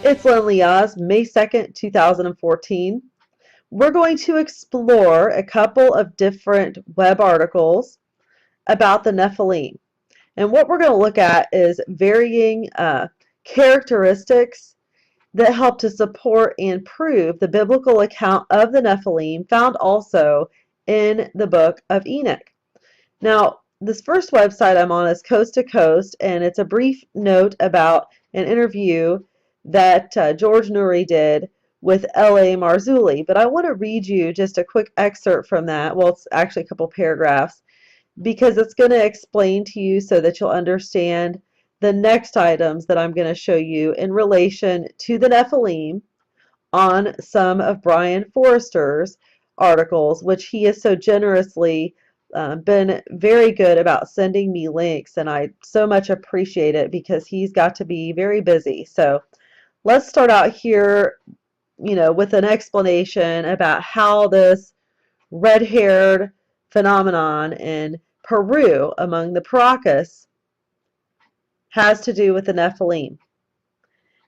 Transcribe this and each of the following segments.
It's Lindley Oz, May 2nd, 2014. We're going to explore a couple of different web articles about the Nephilim. And what we're going to look at is varying characteristics that help to support and prove the biblical account of the Nephilim found also in the book of Enoch. Now, this first website I'm on is Coast to Coast, and it's a brief note about an interview that George Noory did with L.A. Marzulli. But I want to read you just a quick excerpt from that. Well, it's actually a couple paragraphs, because it's going to explain to you so that you'll understand the next items that I'm going to show you in relation to the Nephilim on some of Brian Forrester's articles, which he has so generously been very good about sending me links, and I so much appreciate it because he's got to be very busy. So let's start out here, with an explanation about how this red-haired phenomenon in Peru among the Paracas has to do with the Nephilim.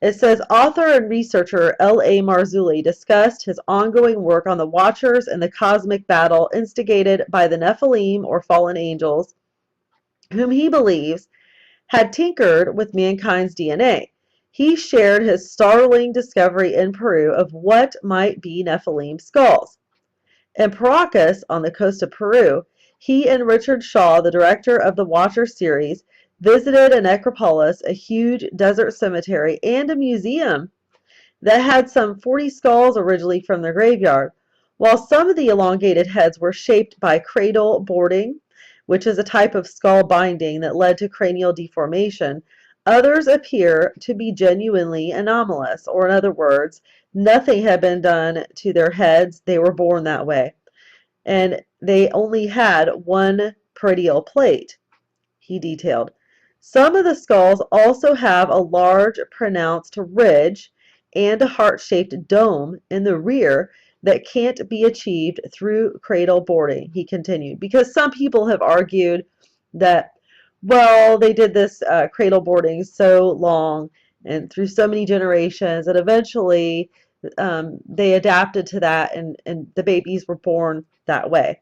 It says, author and researcher L.A. Marzulli discussed his ongoing work on the Watchers and the cosmic battle instigated by the Nephilim, or fallen angels, whom he believes had tinkered with mankind's DNA. He shared his startling discovery in Peru of what might be Nephilim skulls. In Paracas, on the coast of Peru, he and Richard Shaw, the director of the Watcher series, visited a necropolis, a huge desert cemetery, and a museum that had some 40 skulls originally from the graveyard. While some of the elongated heads were shaped by cradle boarding, which is a type of skull binding that led to cranial deformation, others appear to be genuinely anomalous, or in other words, nothing had been done to their heads. They were born that way. And they only had one peroneal plate, he detailed. Some of the skulls also have a large, pronounced ridge and a heart-shaped dome in the rear that can't be achieved through cradle boarding, he continued. Because some people have argued that, well, they did this cradle boarding so long and through so many generations that eventually they adapted to that, and the babies were born that way.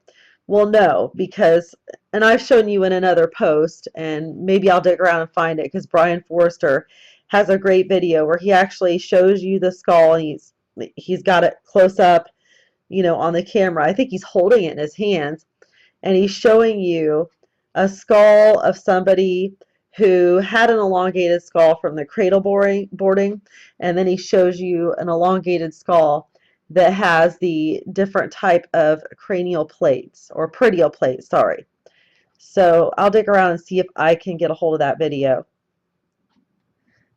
Well, no, because, and I've shown you in another post, and maybe I'll dig around and find it, because Brian Forrester has a great video where he actually shows you the skull, and he's got it close up, on the camera. I think he's holding it in his hands, and he's showing you a skull of somebody who had an elongated skull from the cradle boarding, and then he shows you an elongated skull that has the different type of cranial plates, or peroneal plates, sorry. So I'll dig around and see if I can get a hold of that video.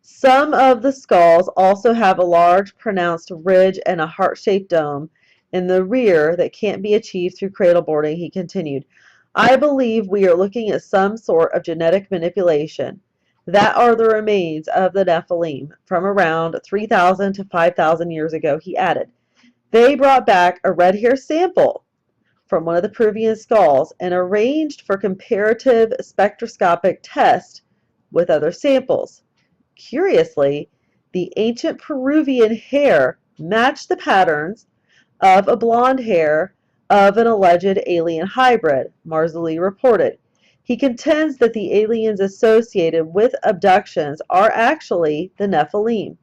Some of the skulls also have a large pronounced ridge and a heart-shaped dome in the rear that can't be achieved through cradle boarding, he continued. I believe we are looking at some sort of genetic manipulation. That are the remains of the Nephilim from around 3,000 to 5,000 years ago, he added. They brought back a red hair sample from one of the Peruvian skulls and arranged for comparative spectroscopic test with other samples. Curiously, the ancient Peruvian hair matched the patterns of a blonde hair of an alleged alien hybrid, Marzulli reported. He contends that the aliens associated with abductions are actually the Nephilim.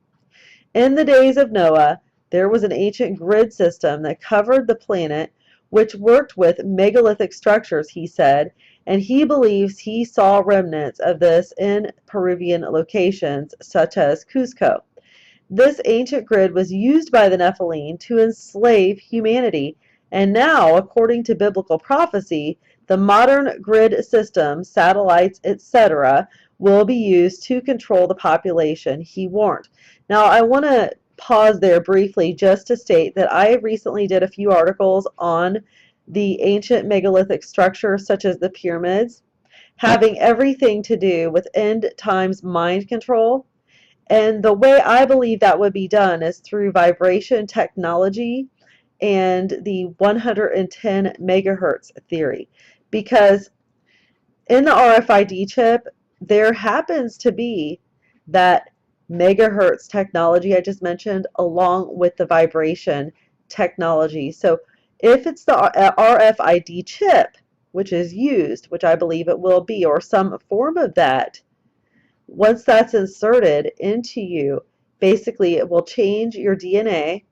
In the days of Noah, there was an ancient grid system that covered the planet which worked with megalithic structures, he said, and he believes he saw remnants of this in Peruvian locations such as Cusco. This ancient grid was used by the Nephilim to enslave humanity, and now, according to biblical prophecy, the modern grid system, satellites, etc., will be used to control the population, he warned. Now, I want to pause there briefly just to state that I recently did a few articles on the ancient megalithic structures such as the pyramids, having everything to do with end times mind control. And the way I believe that would be done is through vibration technology and the 110 megahertz theory. Because in the RFID chip, there happens to be that megahertz technology I just mentioned, along with the vibration technology. So if it's the RFID chip, which is used, which I believe it will be, or some form of that, once that's inserted into you, basically it will change your DNA,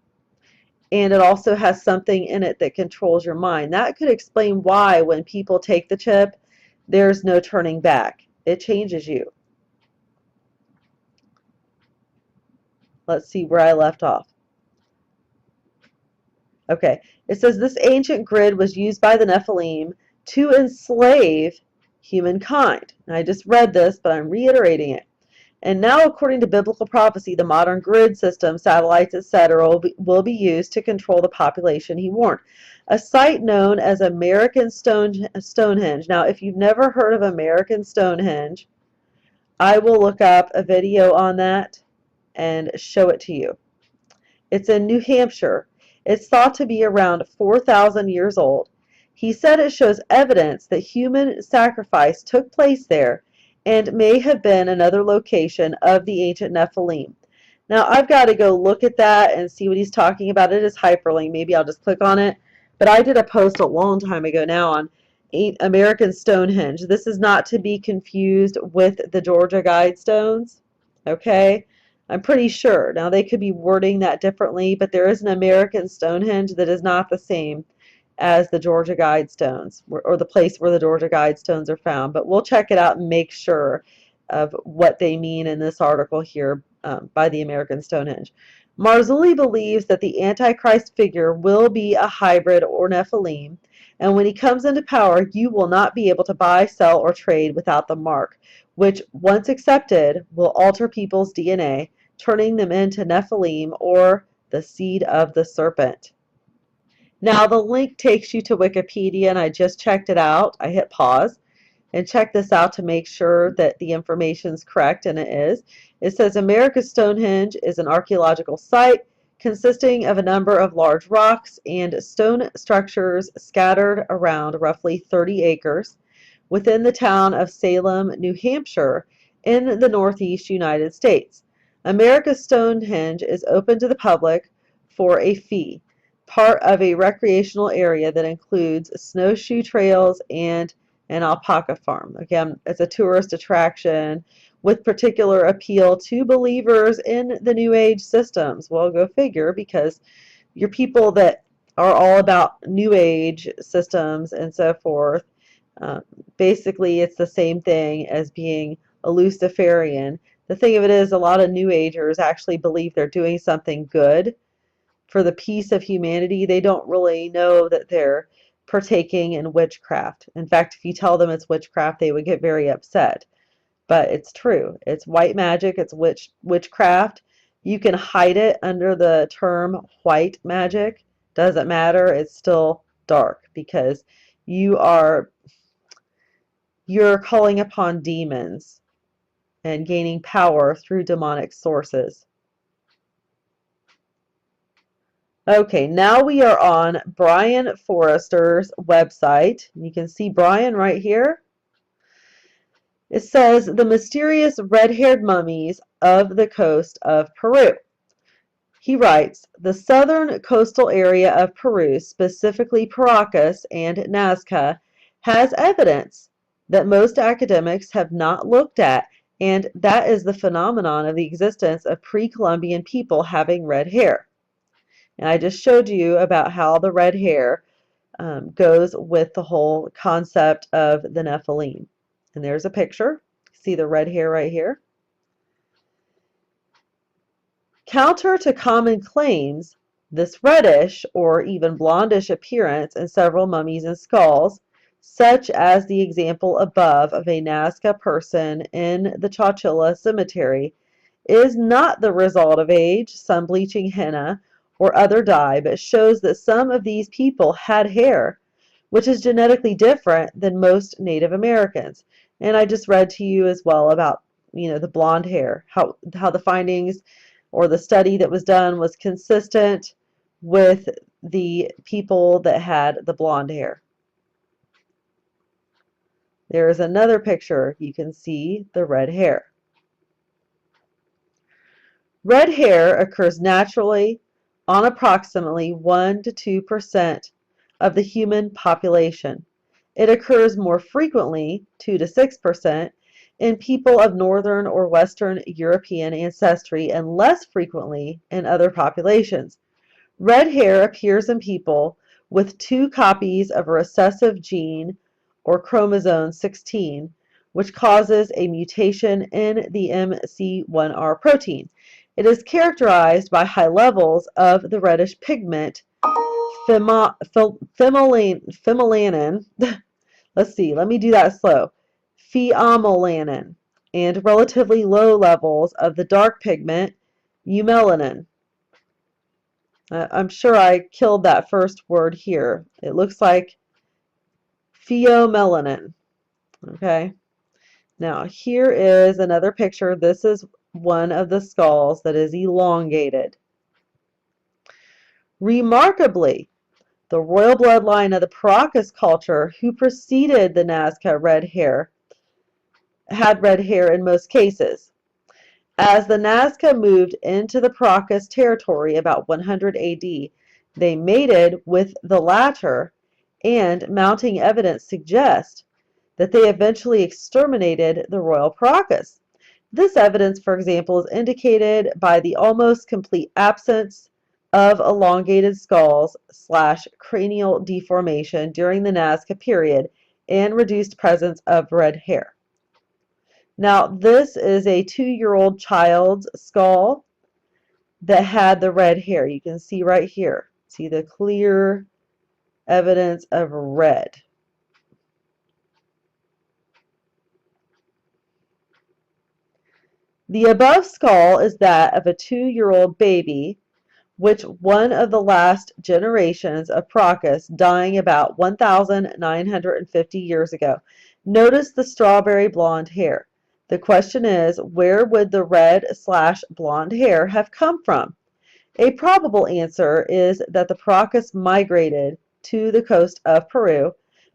and it also has something in it that controls your mind. That could explain why when people take the chip, there's no turning back. It changes you. Let's see where I left off. Okay, it says this ancient grid was used by the Nephilim to enslave humankind. And I just read this, but I'm reiterating it. And now, according to biblical prophecy, the modern grid system, satellites, etc., will be used to control the population, he warned. A site known as American Stonehenge. Now, if you've never heard of American Stonehenge, I will look up a video on that and show it to you. It's in New Hampshire. It's thought to be around 4,000 years old. He said it shows evidence that human sacrifice took place there and may have been another location of the ancient Nephilim. Now, I've got to go look at that and see what he's talking about. It is hyperlinked. Maybe I'll just click on it. But I did a post a long time ago now on American Stonehenge. This is not to be confused with the Georgia Guidestones. Okay? I'm pretty sure. Now, they could be wording that differently, but there is an American Stonehenge that is not the same as the Georgia Guidestones, or the place where the Georgia Guidestones are found. But we'll check it out and make sure of what they mean in this article here by the American Stonehenge. Marzulli believes that the Antichrist figure will be a hybrid or Nephilim, and when he comes into power, you will not be able to buy, sell, or trade without the mark, which, once accepted, will alter people's DNA, turning them into Nephilim or the seed of the serpent. Now the link takes you to Wikipedia, and I just checked it out. I hit pause and check this out to make sure that the information is correct, and it is. It says America's Stonehenge is an archaeological site consisting of a number of large rocks and stone structures scattered around roughly 30 acres within the town of Salem, New Hampshire, in the Northeast United States. America's Stonehenge is open to the public for a fee, part of a recreational area that includes snowshoe trails and an alpaca farm. Again, it's a tourist attraction with particular appeal to believers in the New Age systems. Well, go figure, because your people that are all about New Age systems and so forth, basically it's the same thing as being a Luciferian. The thing of it is, a lot of New Agers actually believe they're doing something good for the peace of humanity. They don't really know that they're partaking in witchcraft. In fact, if you tell them it's witchcraft, they would get very upset. But it's true. It's white magic. It's witchcraft. You can hide it under the term white magic. Doesn't matter. It's still dark, because you're calling upon demons and gaining power through demonic sources. Okay, now we are on Brian Forrester's website. You can see Brian right here. It says the mysterious red-haired mummies of the coast of Peru. He writes, the southern coastal area of Peru, specifically Paracas and Nazca, has evidence that most academics have not looked at, and that is the phenomenon of the existence of pre-Columbian people having red hair. And I just showed you about how the red hair goes with the whole concept of the Nephilim. And there's a picture. See the red hair right here? Counter to common claims, this reddish or even blondish appearance in several mummies and skulls, such as the example above of a Nazca person in the Chowchilla Cemetery, is not the result of age, sun bleaching henna, or other dye, but shows that some of these people had hair, which is genetically different than most Native Americans. And I just read to you as well about, the blonde hair, how the findings or the study that was done was consistent with the people that had the blonde hair. There is another picture. You can see the red hair. Red hair occurs naturally on approximately 1 to 2% of the human population. It occurs more frequently, 2 to 6%, in people of Northern or Western European ancestry and less frequently in other populations. Red hair appears in people with two copies of a recessive gene or chromosome 16, which causes a mutation in the MC1R protein. It is characterized by high levels of the reddish pigment phenylanin. Let's see, let me do that slow. Phenylanin, and relatively low levels of the dark pigment eumelanin. I'm sure I killed that first word here. It looks like pheomelanin. Okay. Now here is another picture. This is one of the skulls that is elongated. Remarkably, the royal bloodline of the Paracas culture, who preceded the Nazca had red hair in most cases. As the Nazca moved into the Paracas territory about 100 AD, they mated with the latter, and mounting evidence suggests that they eventually exterminated the royal Paracas. This evidence, for example, is indicated by the almost complete absence of elongated skulls / cranial deformation during the Nazca period and reduced presence of red hair. Now, this is a 2-year-old child's skull that had the red hair. You can see right here. See the clear evidence of red. The above skull is that of a 2-year-old baby, which one of the last generations of Paracas, dying about 1,950 years ago. Notice the strawberry blonde hair. The question is, where would the red / blonde hair have come from? A probable answer is that the Paracas migrated to the coast of Peru,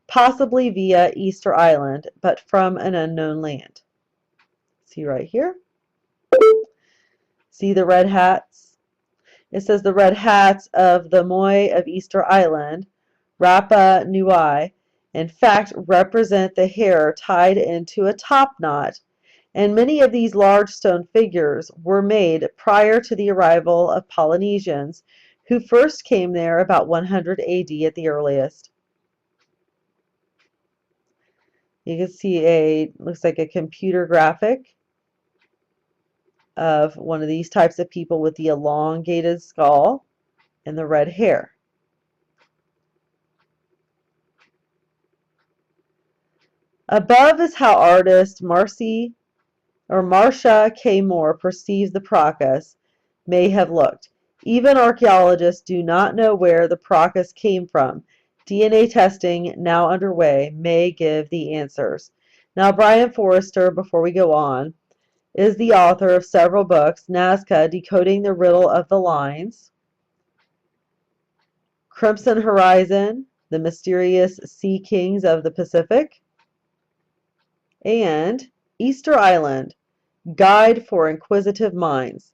possibly via Easter Island, but from an unknown land. See right here? See the red hats? It says the red hats of the Moi of Easter Island, Rapa Nui, in fact represent the hair tied into a top knot, and many of these large stone figures were made prior to the arrival of Polynesians, who first came there about 100 AD at the earliest. You can see looks like a computer graphic of one of these types of people with the elongated skull and the red hair. Above is how artist Marcia K. Moore perceives the Paracas may have looked. Even archaeologists do not know where the Paracas came from. DNA testing, now underway, may give the answers. Now, Brian Forrester, before we go on, is the author of several books: Nazca, Decoding the Riddle of the Lines, Crimson Horizon, The Mysterious Sea Kings of the Pacific, and Easter Island, Guide for Inquisitive Minds.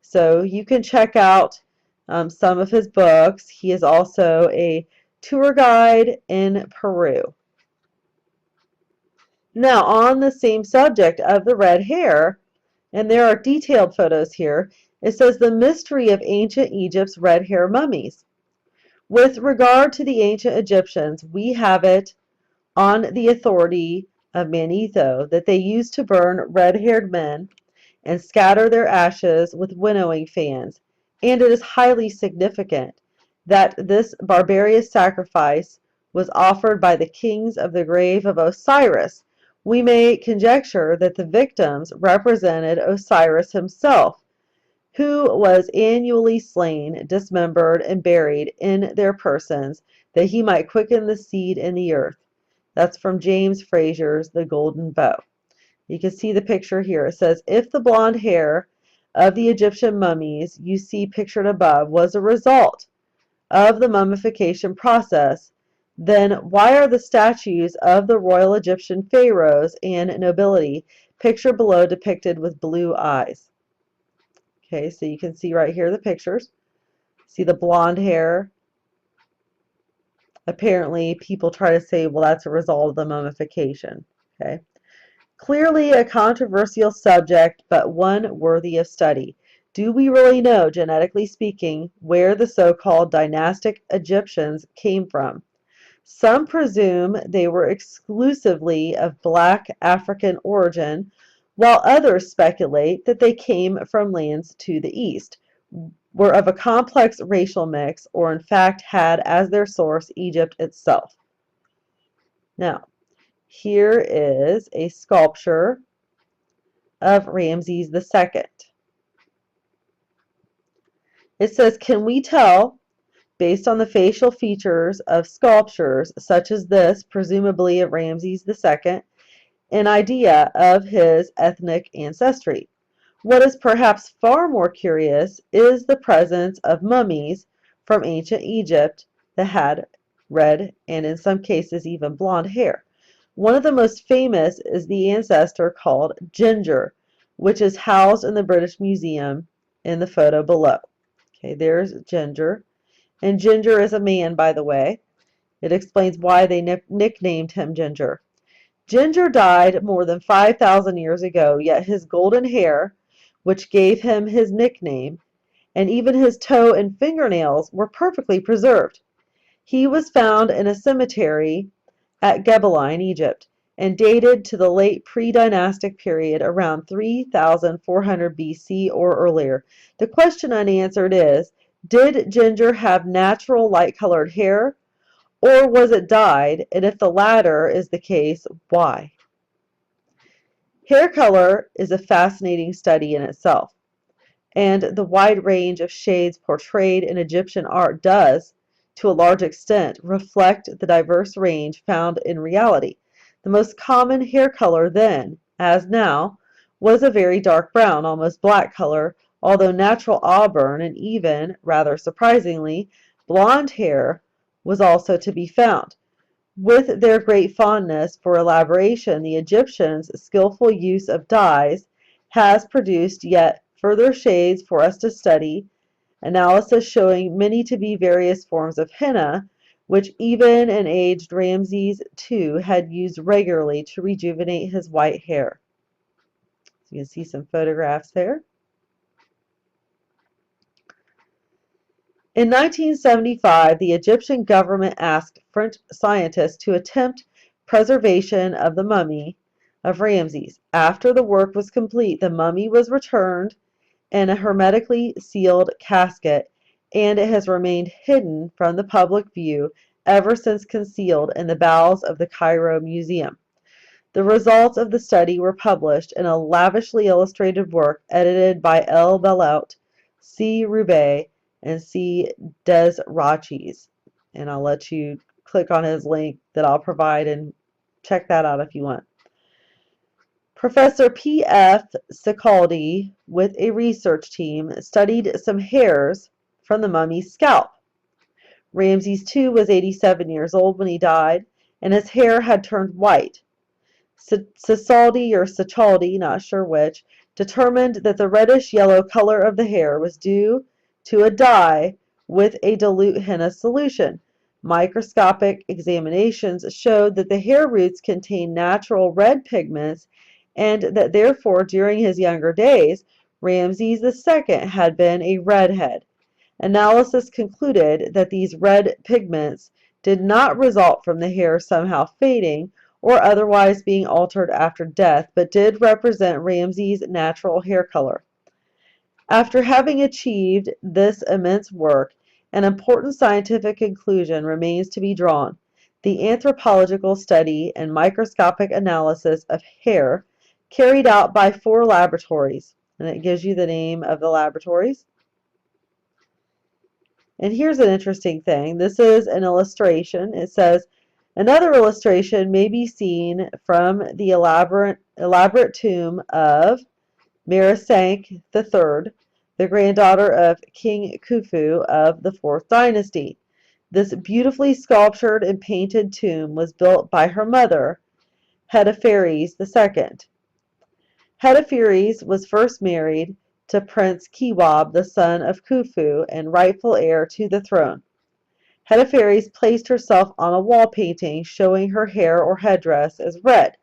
So you can check out some of his books. He is also a tour guide in Peru. Now, on the same subject of the red hair, and there are detailed photos here, it says the mystery of ancient Egypt's red hair mummies. With regard to the ancient Egyptians, we have it on the authority of nThe that they used to burn red-haired men and scatter their ashes with winnowing fans, and it is highly significant that this barbarous sacrifice was offered by the kings of the grave of Osiris. We may conjecture that the victims represented Osiris himself, who was annually slain, dismembered, and buried in their persons, that he might quicken the seed in the earth. That's from James Frazier's The Golden Bow. You can see the picture here. It says, if the blonde hair of the Egyptian mummies you see pictured above was a result of the mummification process, then why are the statues of the royal Egyptian pharaohs and nobility pictured below depicted with blue eyes? Okay, so you can see right here the pictures. See the blonde hair. Apparently, people try to say, well, that's a result of the mummification. Okay. Clearly a controversial subject, but one worthy of study. Do we really know, genetically speaking, where the so-called dynastic Egyptians came from? Some presume they were exclusively of black African origin, while others speculate that they came from lands to the east, were of a complex racial mix, or in fact had as their source Egypt itself. Now, here is a sculpture of Ramses II. It says, can we tell, based on the facial features of sculptures such as this, presumably of Ramses II, an idea of his ethnic ancestry? What is perhaps far more curious is the presence of mummies from ancient Egypt that had red and in some cases even blonde hair. One of the most famous is the ancestor called Ginger, which is housed in the British Museum in the photo below. Okay, there's Ginger. And Ginger is a man, by the way. It explains why they nicknamed him Ginger. Ginger died more than 5,000 years ago, yet his golden hair, which gave him his nickname, and even his toe and fingernails were perfectly preserved. He was found in a cemetery at Gebala in Egypt and dated to the late pre-dynastic period around 3400 BC or earlier. The question unanswered is, did Ginger have natural light-colored hair, or was it dyed? And if the latter is the case, why? Hair color is a fascinating study in itself, and the wide range of shades portrayed in Egyptian art does, to a large extent, reflect the diverse range found in reality. The most common hair color then, as now, was a very dark brown, almost black color, although natural auburn and even, rather surprisingly, blonde hair was also to be found. With their great fondness for elaboration, the Egyptians' skillful use of dyes has produced yet further shades for us to study, analysis showing many to be various forms of henna, which even an aged Ramses II had used regularly to rejuvenate his white hair. So you can see some photographs there. In 1975, the Egyptian government asked French scientists to attempt preservation of the mummy of Ramses. After the work was complete, the mummy was returned in a hermetically sealed casket, and it has remained hidden from the public view ever since, concealed in the bowels of the Cairo Museum. The results of the study were published in a lavishly illustrated work edited by L. Belout, C. Roubaix, and C. Desraches. And I'll let you click on his link that I'll provide and check that out if you want. Professor P. F. Sicaldi, with a research team, studied some hairs from the mummy's scalp. Ramses II was 87 years old when he died, and his hair had turned white. Sicaldi or Sicaldi, not sure which, determined that the reddish-yellow color of the hair was due to a dye with a dilute henna solution. Microscopic examinations showed that the hair roots contained natural red pigments, and that therefore during his younger days, Ramses II had been a redhead. Analysis concluded that these red pigments did not result from the hair somehow fading or otherwise being altered after death, but did represent Ramses' natural hair color. After having achieved this immense work, an important scientific conclusion remains to be drawn. The anthropological study and microscopic analysis of hair carried out by 4 laboratories, and it gives you the name of the laboratories. And here's an interesting thing. This is an illustration. It says, another illustration may be seen from the elaborate tomb of Merisank III, the granddaughter of King Khufu of the 4th dynasty. This beautifully sculptured and painted tomb was built by her mother, Hetepheres II. Hetepheres was first married to Prince Kiwab, the son of Khufu and rightful heir to the throne. Head of Fairies placed herself on a wall painting showing her hair or headdress as red.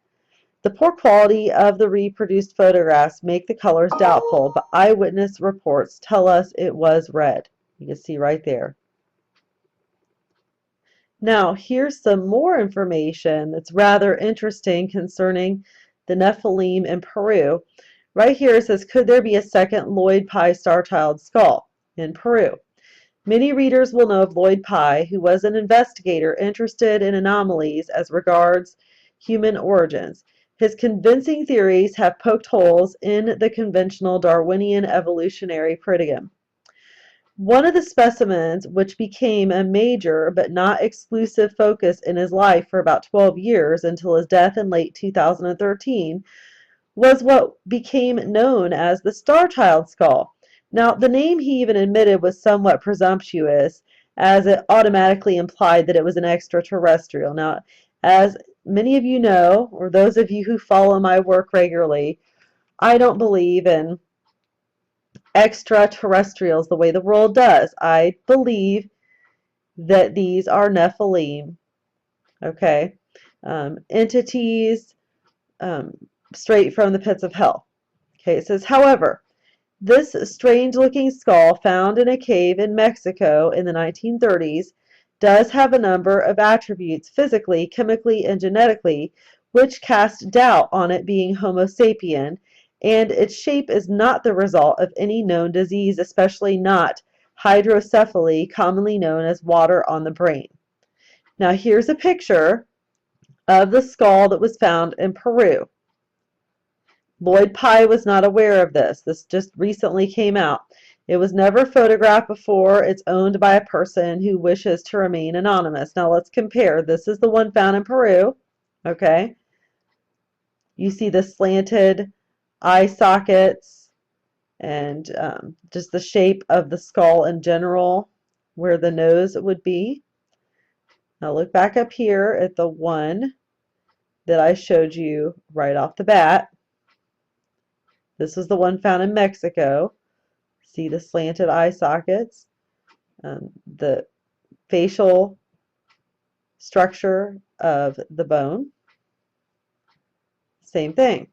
The poor quality of the reproduced photographs make the colors doubtful, but eyewitness reports tell us it was red. You can see right there. Now, here's some more information that's rather interesting concerning the Nephilim in Peru. Right here it says, could there be a second Lloyd Pye star-child skull in Peru? Many readers will know of Lloyd Pye, who was an investigator interested in anomalies as regards human origins. His convincing theories have poked holes in the conventional Darwinian evolutionary paradigm. One of the specimens, which became a major but not exclusive focus in his life for about 12 years until his death in late 2013, was what became known as the Star-Child skull. Now, the name he even admitted was somewhat presumptuous, as it automatically implied that it was an extraterrestrial. Now, as many of you know, or those of you who follow my work regularly, I don't believe in extraterrestrials the way the world does. I believe that these are Nephilim, okay, entities straight from the pits of hell. Okay, it says, however, this strange-looking skull found in a cave in Mexico in the 1930s does have a number of attributes physically, chemically, and genetically which cast doubt on it being Homo sapien, and its shape is not the result of any known disease, especially not hydrocephaly, commonly known as water on the brain. Now here's a picture of the skull that was found in Peru. Lloyd Pye was not aware of this. This just recently came out. It was never photographed before. It's owned by a person who wishes to remain anonymous. Now let's compare. This is the one found in Peru. Okay. You see the slanted eye sockets and just the shape of the skull in general, where the nose would be. Now look back up here at the one that I showed you right off the bat. This was the one found in Mexico. See the slanted eye sockets, the facial structure of the bone. Same thing.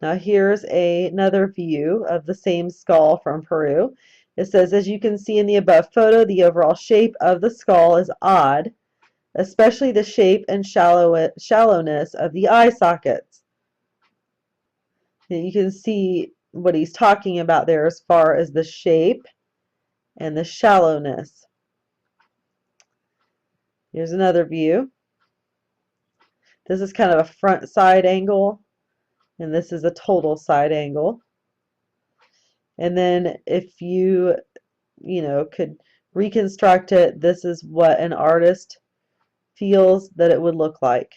Now here's another view of the same skull from Peru. It says, as you can see in the above photo, the overall shape of the skull is odd, especially the shape and shallowness of the eye sockets. And you can see what he's talking about there as far as the shape and the shallowness. Here's another view. This is kind of a front side angle, and this is a total side angle. And then if you could reconstruct it, this is what an artist feels that it would look like.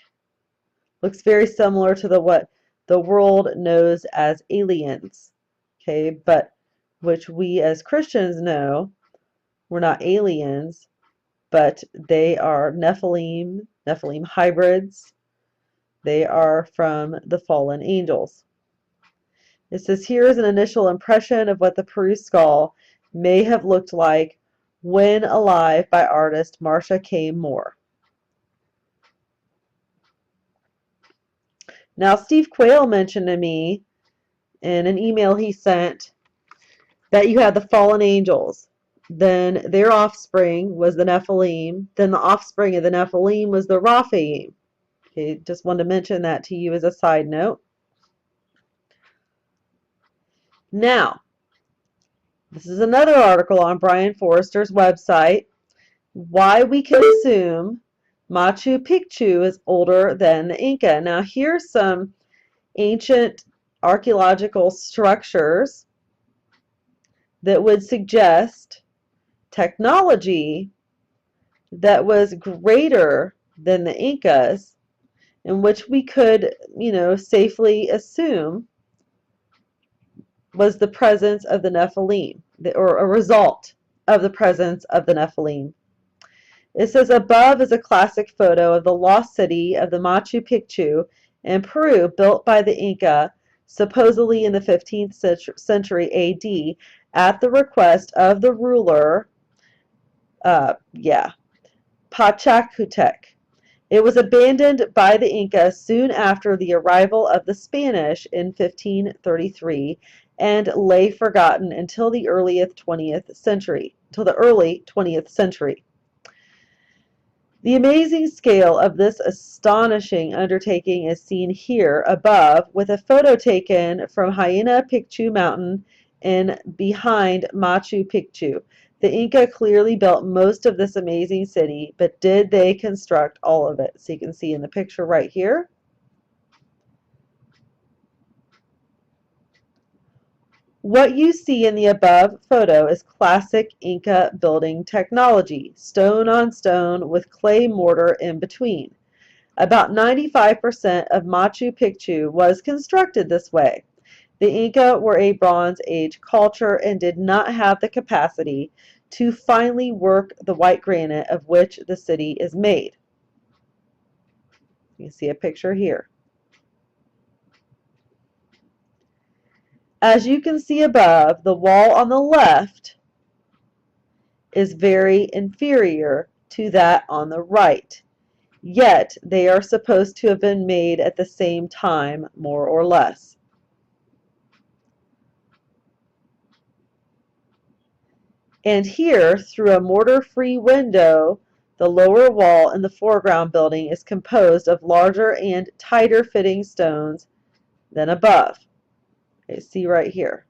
Looks very similar to what the world knows as aliens, okay, but which we as Christians know we're not aliens, but they are Nephilim hybrids. They are from the fallen angels. It says, here is an initial impression of what the Peru skull may have looked like when alive by artist Marcia K. Moore. Now, Steve Quayle mentioned to me in an email he sent that you had the fallen angels. Then their offspring was the Nephilim. Then the offspring of the Nephilim was the Raphaim. Okay, just wanted to mention that to you as a side note. Now, this is another article on Brian Forrester's website, why we can assume Machu Picchu is older than the Inca. Now, here's some ancient archaeological structures that would suggest technology that was greater than the Incas, in which we could, safely assume was the presence of the Nephilim, or a result of the presence of the Nephilim. It says, above is a classic photo of the lost city of the Machu Picchu in Peru, built by the Inca supposedly in the 15th century AD, at the request of the ruler, Pachacutec. It was abandoned by the Inca soon after the arrival of the Spanish in 1533 and lay forgotten until the early 20th century. The amazing scale of this astonishing undertaking is seen here above with a photo taken from Hyena Picchu Mountain and behind Machu Picchu. The Inca clearly built most of this amazing city, but did they construct all of it? So you can see in the picture right here. What you see in the above photo is classic Inca building technology, stone on stone with clay mortar in between. About 95% of Machu Picchu was constructed this way. The Inca were a Bronze Age culture and did not have the capacity to finely work the white granite of which the city is made. You see a picture here. As you can see above, the wall on the left is very inferior to that on the right. Yet they are supposed to have been made at the same time, more or less. And here, through a mortar-free window, the lower wall in the foreground building is composed of larger and tighter-fitting stones than above. Okay, see right here.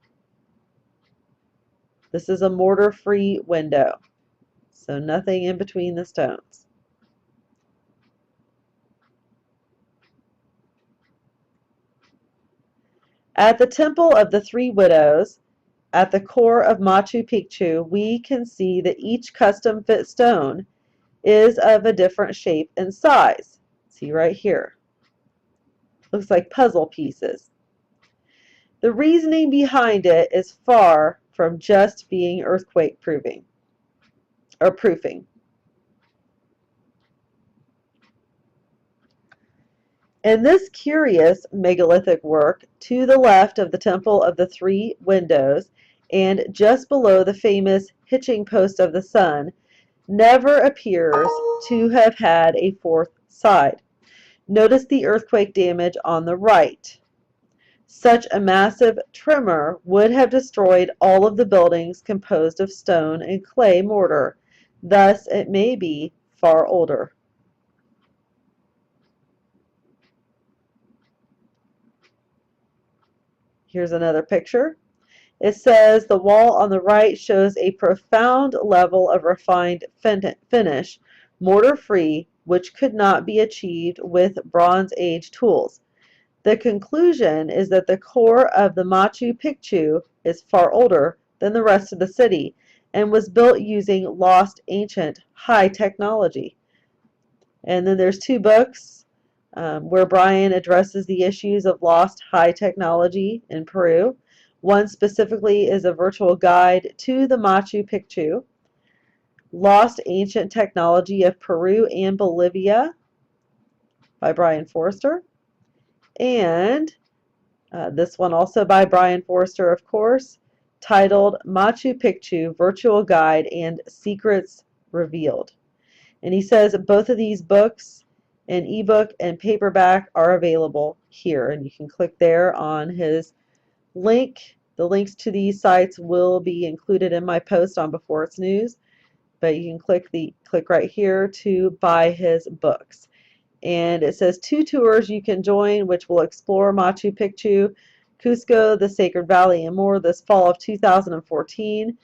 This is a mortar-free window, so nothing in between the stones. At the Temple of the Three Widows, at the core of Machu Picchu, we can see that each custom-fit stone is of a different shape and size. See right here. Looks like puzzle pieces. The reasoning behind it is far from just being earthquake proofing. In this curious megalithic work, to the left of the Temple of the Three Windows, and just below the famous hitching post of the sun, never appears to have had a fourth side. Notice the earthquake damage on the right. Such a massive tremor would have destroyed all of the buildings composed of stone and clay mortar. Thus, it may be far older. Here's another picture. It says the wall on the right shows a profound level of refined finish, mortar-free, which could not be achieved with Bronze Age tools. The conclusion is that the core of the Machu Picchu is far older than the rest of the city and was built using lost ancient high technology. And then there's two books where Brian addresses the issues of lost high technology in Peru. One specifically is a virtual guide to the Machu Picchu, Lost Ancient Technology of Peru and Bolivia by Brian Forrester. And this one also by Brian Forrester, of course, titled Machu Picchu Virtual Guide and Secrets Revealed. And he says both of these books, an ebook and paperback, are available here. And you can click there on his link. The links to these sites will be included in my post on Before It's News, but you can click right here to buy his books. And it says 2 tours you can join, which will explore Machu Picchu, Cusco, the Sacred Valley, and more this fall of 2014.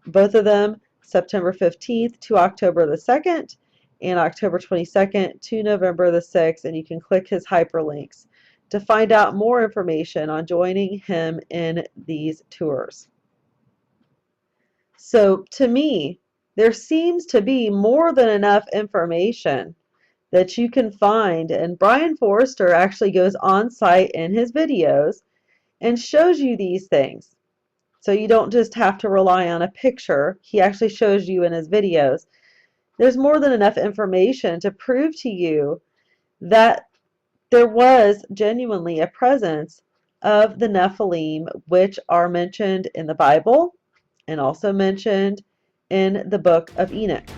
Both of them September 15th to October the 2nd and October 22nd to November the 6th. And you can click his hyperlinks to find out more information on joining him in these tours. So to me, there seems to be more than enough information that you can find, and Brian Forrester actually goes on site in his videos and shows you these things. So you don't just have to rely on a picture. He actually shows you in his videos. There's more than enough information to prove to you that there was genuinely a presence of the Nephilim, which are mentioned in the Bible and also mentioned in the book of Enoch.